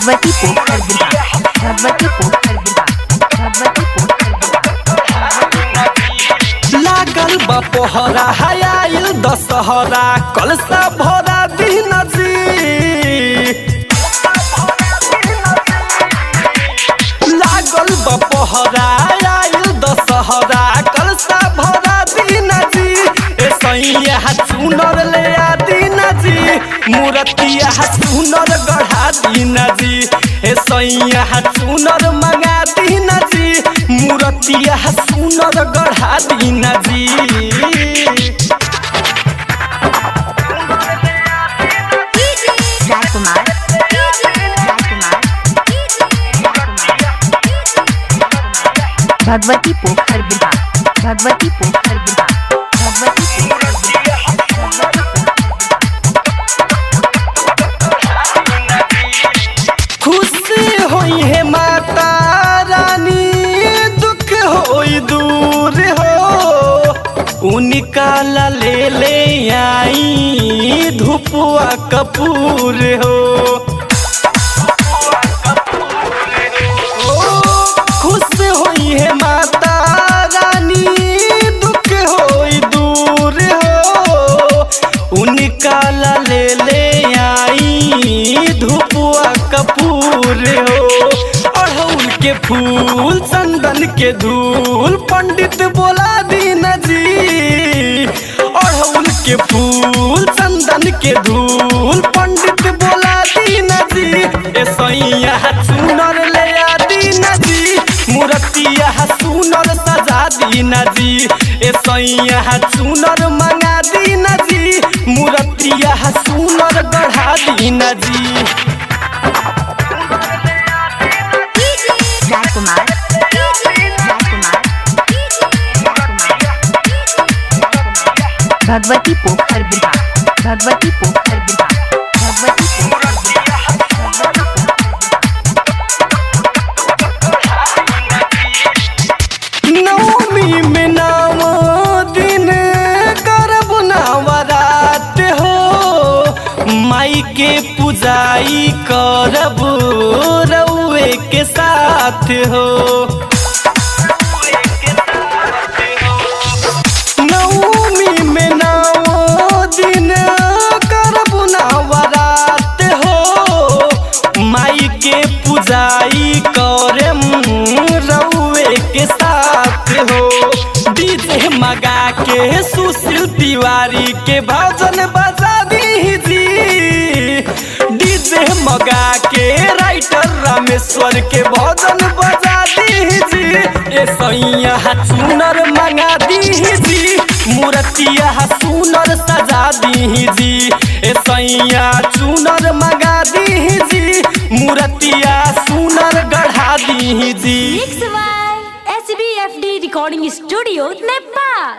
भगवती पोखर बिहार, भगवती पोखर बिहार, भगवती पोखर बिहार। लागल बा पोहरा हयाइल दशहरा कलसा भरा दिन जी। लागल बा पोहरा हयाइल दशहरा कलसा भरा दिन जी। ए सैया चुनर ले आ दिन जी, मूर्तिया चुनर गढ़ा दिन जी। ए सैया चुनर मंगा दिन जी, मूर्तिया चुनर गढ़ा दिन जी। राजकुमार, भगवती पोखर बिहार, भगवती पोखर बिहार, भगवती पोखर खुशी होई है माता रानी, दुख होई दूर हो। उनका ला ले आई धुपुआ कपूर हो। खुश होई है माता रानी, दुख होई दूर हो। उनका ला ले आई धुपुआ कपूर हो। अड़हुल के फूल चंदन के धूल पंडित बोला दीन जी। अड़हुल के फूल चंदन के धूल पंडित बोला दीन जी। ए सैया चुनर ले आ दीन जी, मूर्तिया सुनर सजा दीन जी। ए सैया चुनर मंगा दीन जी, मूर्तिया सुनर गढ़ा दीन जी। राजकुमार, भगवती पोखर बिहार, भगवती पोखर बिहार, भगवती पोखर नवमी में नव दिन करब नवरात हो। माई के पूजाई करब रउए के साथ हो। नवमी में नव दिन करब नवरात हो। माई के पूजाई करम रउए के साथ हो। डीजे मगा के सुशील तिवारी के भजन बजा दीजी। डीजे मगा के राइटर रामेश्वर के भजन बजा दीजी। ए सैया चुनर मंगा दीजी, मूर्तिया सुनर सजा दीजी। ए सैया चुनर मंगा दीजी, मूर्तिया सुनर गढ़ा दीजी। SBFD Recording Studio, Nepal।